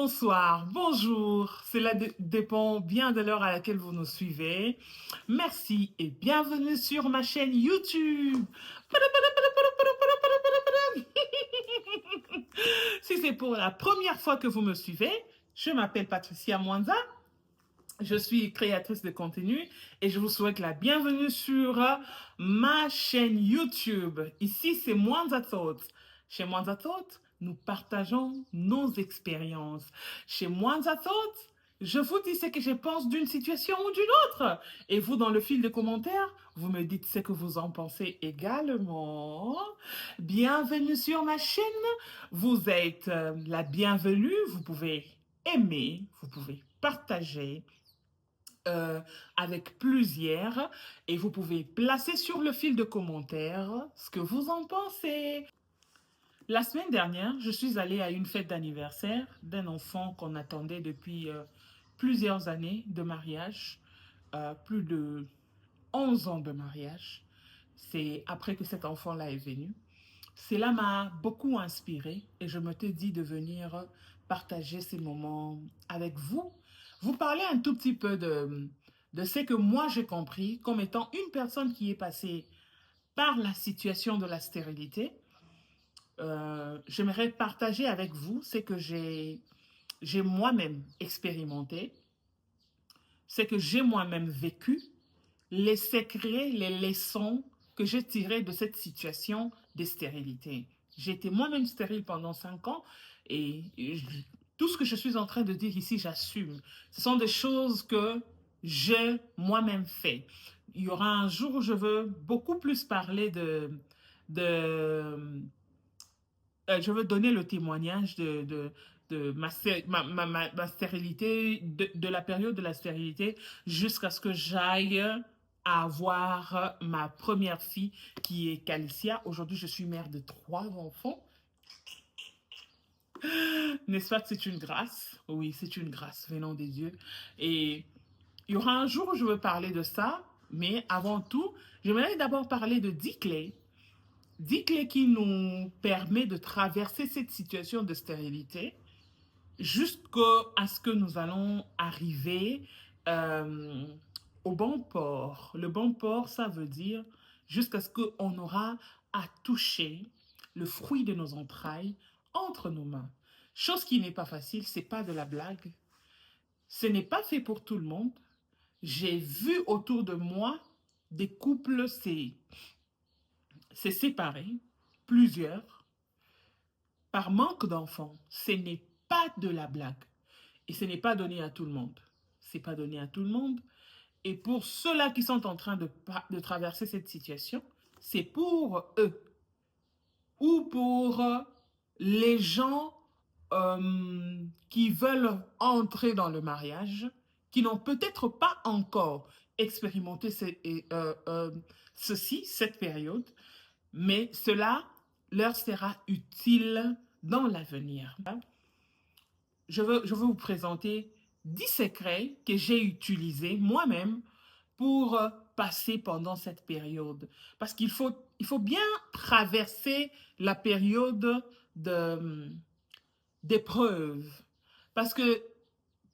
bonsoir, bonjour. Cela dépend bien de l'heure à laquelle vous nous suivez. Merci et bienvenue sur ma chaîne YouTube. Si c'est pour la première fois que vous me suivez, je m'appelle Patricia Mwanza. Je suis créatrice de contenu et je vous souhaite la bienvenue sur ma chaîne YouTube. Ici, c'est Mwanza Thoughts. Chez Mwanza Thoughts, nous partageons nos expériences. Chez Mwanza Thoughts, je vous dis ce que je pense d'une situation ou d'une autre. Et vous, dans le fil de commentaires, vous me dites ce que vous en pensez également. Bienvenue sur ma chaîne. Vous êtes la bienvenue. Vous pouvez aimer, vous pouvez partager avec plusieurs et vous pouvez placer sur le fil de commentaires ce que vous en pensez. La semaine dernière, je suis allée à une fête d'anniversaire d'un enfant qu'on attendait depuis plusieurs années de mariage, plus de 11 ans de mariage. C'est après que cet enfant-là est venu. Cela m'a beaucoup inspirée et je me suis dit de venir partager ces moments avec vous. Vous parler un tout petit peu de ce que moi j'ai compris comme étant une personne qui est passée par la situation de la stérilité. J'aimerais partager avec vous ce que j'ai moi-même expérimenté, ce que j'ai moi-même vécu, les secrets, les leçons que j'ai tirées de cette situation de stérilité. J'ai été moi-même stérile pendant 5 ans et tout ce que je suis en train de dire ici, j'assume. Ce sont des choses que j'ai moi-même fait. Il y aura un jour où je veux beaucoup plus parler de je veux donner le témoignage de ma stérilité, de la période de la stérilité jusqu'à ce que j'aille à avoir ma première fille qui est Calicia. Aujourd'hui, je suis mère de 3 enfants. N'est-ce pas que c'est une grâce? Oui, c'est une grâce venant des dieux. Et il y aura un jour où je veux parler de ça, mais avant tout, j'aimerais d'abord parler de 10 clés. 10 clés qui nous permettent de traverser cette situation de stérilité jusqu'à ce que nous allons arriver euh, au bon port. Le bon port, ça veut dire jusqu'à ce qu'on aura à toucher le fruit de nos entrailles entre nos mains. Chose qui n'est pas facile, c'est pas de la blague. Ce n'est pas fait pour tout le monde. J'ai vu autour de moi des couples s'est séparés, plusieurs, par manque d'enfants. Ce n'est pas de la blague. Et ce n'est pas donné à tout le monde. C'est pas donné à tout le monde. Et pour ceux-là qui sont en train de traverser cette situation, c'est pour eux. Ou pour les gens qui veulent entrer dans le mariage, qui n'ont peut-être pas encore expérimenté cette période, mais cela leur sera utile dans l'avenir. Je veux vous présenter 10 secrets que j'ai utilisés moi-même pour passer pendant cette période. Parce qu'il faut bien traverser la période d'épreuve. Parce que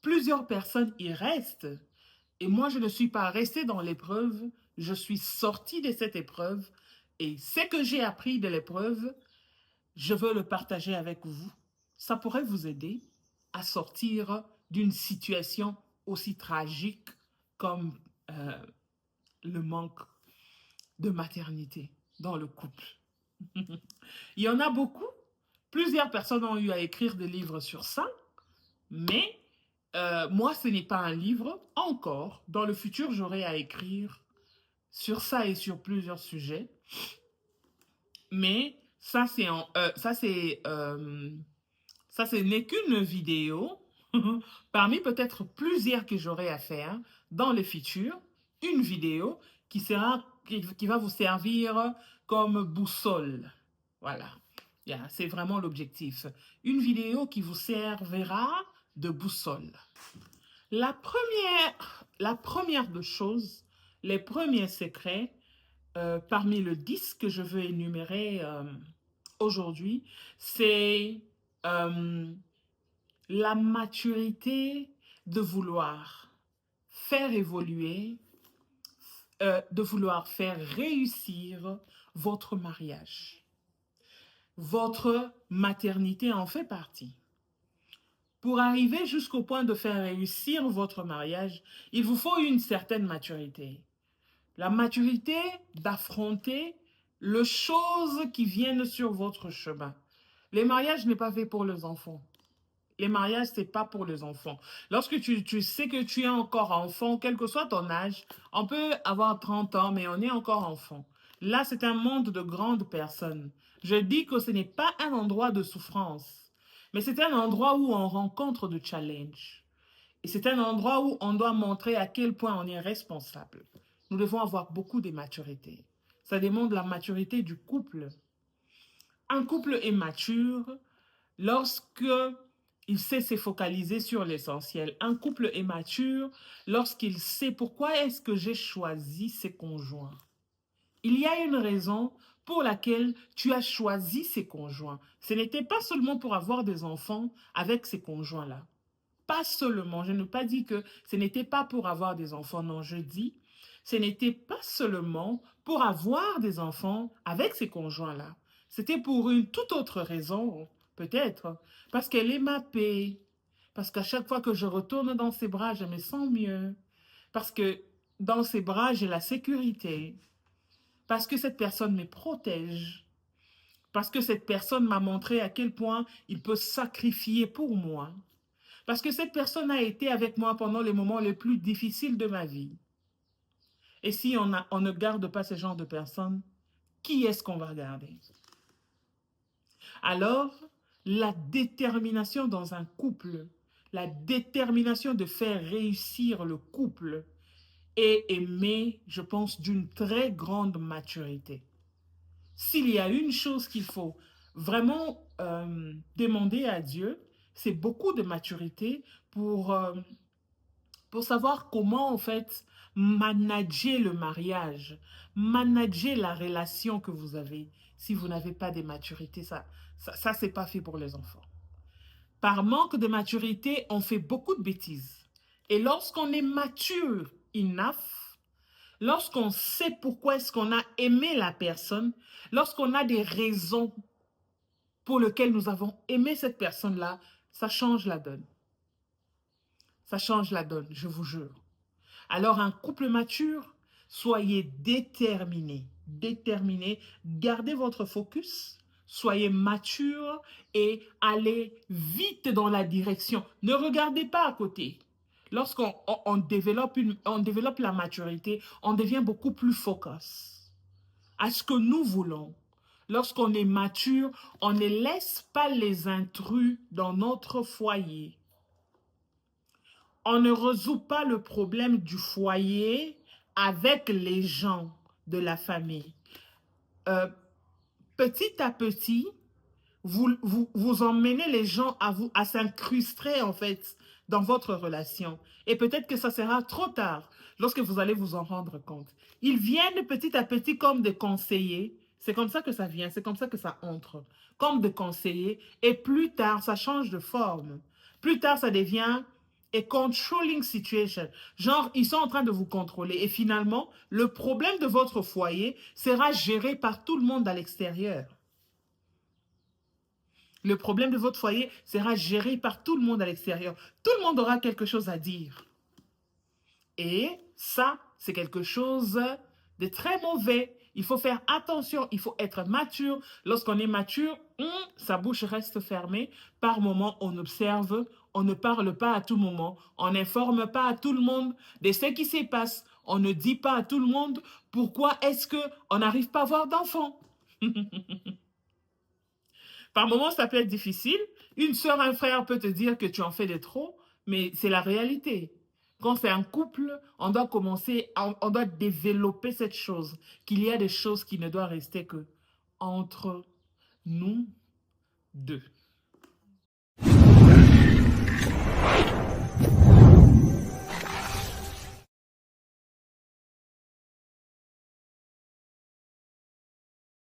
plusieurs personnes y restent. Et moi, je ne suis pas restée dans l'épreuve. Je suis sortie de cette épreuve. Et ce que j'ai appris de l'épreuve, je veux le partager avec vous. Ça pourrait vous aider à sortir d'une situation aussi tragique comme le manque de maternité dans le couple. Il y en a beaucoup. Plusieurs personnes ont eu à écrire des livres sur ça, mais moi, ce n'est pas un livre encore. Dans le futur, j'aurai à écrire sur ça et sur plusieurs sujets. Mais ça, ça, ce n'est qu'une vidéo parmi peut-être plusieurs que j'aurai à faire dans le futur. Une vidéo qui va vous servir comme boussole. Voilà. Yeah, c'est vraiment l'objectif. Une vidéo qui vous servira de boussole. La première de choses, les premiers secrets, parmi le 10 que je veux énumérer aujourd'hui, c'est la maturité de vouloir faire évoluer, de vouloir faire réussir votre mariage. Votre maternité en fait partie. Pour arriver jusqu'au point de faire réussir votre mariage, il vous faut une certaine maturité. La maturité d'affronter les choses qui viennent sur votre chemin. Les mariages n'est pas fait pour les enfants. Les mariages, ce n'est pas pour les enfants. Lorsque tu sais que tu es encore enfant, quel que soit ton âge, on peut avoir 30 ans, mais on est encore enfant. Là, c'est un monde de grandes personnes. Je dis que ce n'est pas un endroit de souffrance, mais c'est un endroit où on rencontre de challenge. Et c'est un endroit où on doit montrer à quel point on est responsable. Nous devons avoir beaucoup de maturité. Ça démontre la maturité du couple. Un couple est mature lorsque il sait se focaliser sur l'essentiel. Un couple est mature lorsqu'il sait pourquoi est-ce que j'ai choisi ses conjoints. Il y a une raison pour laquelle tu as choisi ces conjoints. Ce n'était pas seulement pour avoir des enfants avec ces conjoints-là. Pas seulement, je n'ai pas dit que ce n'était pas pour avoir des enfants, non, je dis, ce n'était pas seulement pour avoir des enfants avec ces conjoints-là. C'était pour une toute autre raison, peut-être, parce qu'elle est ma paix, parce qu'à chaque fois que je retourne dans ses bras, je me sens mieux, parce que dans ses bras, j'ai la sécurité, parce que cette personne me protège, parce que cette personne m'a montré à quel point il peut sacrifier pour moi. Parce que cette personne a été avec moi pendant les moments les plus difficiles de ma vie. Et si on ne garde pas ce genre de personnes, qui est-ce qu'on va garder? Alors, la détermination dans un couple, la détermination de faire réussir le couple est aimée, je pense, d'une très grande maturité. S'il y a une chose qu'il faut vraiment demander à Dieu, c'est beaucoup de maturité pour savoir comment, en fait, manager le mariage, manager la relation que vous avez. Si vous n'avez pas de maturité, ça c'est pas fait pour les enfants. Par manque de maturité, on fait beaucoup de bêtises. Et lorsqu'on est mature enough, lorsqu'on sait pourquoi est-ce qu'on a aimé la personne, lorsqu'on a des raisons pour lesquelles nous avons aimé cette personne-là, ça change la donne. Ça change la donne, je vous jure. Alors, un couple mature, soyez déterminés, gardez votre focus, soyez mature et allez vite dans la direction. Ne regardez pas à côté. Lorsqu'on développe la maturité, on devient beaucoup plus focus à ce que nous voulons. Lorsqu'on est mature, on ne laisse pas les intrus dans notre foyer. On ne résout pas le problème du foyer avec les gens de la famille. Petit à petit, vous emmenez les gens à s'incruster en fait dans votre relation. Et peut-être que ça sera trop tard lorsque vous allez vous en rendre compte. Ils viennent petit à petit comme des conseillers. C'est comme ça que ça vient, c'est comme ça que ça entre. Comme des conseillers. Et plus tard, ça change de forme. Plus tard, ça devient a controlling situation. Genre, ils sont en train de vous contrôler. Et finalement, le problème de votre foyer sera géré par tout le monde à l'extérieur. Le problème de votre foyer sera géré par tout le monde à l'extérieur. Tout le monde aura quelque chose à dire. Et ça, c'est quelque chose de très mauvais. Il faut faire attention, il faut être mature. Lorsqu'on est mature, sa bouche reste fermée. Par moment, on observe, on ne parle pas à tout moment, on n'informe pas à tout le monde de ce qui se passe. On ne dit pas à tout le monde pourquoi est-ce qu'on n'arrive pas à avoir d'enfants. Par moment, ça peut être difficile. Une soeur, un frère peut te dire que tu en fais de trop, mais c'est la réalité. Quand c'est un couple, on doit on doit développer cette chose, qu'il y a des choses qui ne doivent rester que entre nous deux.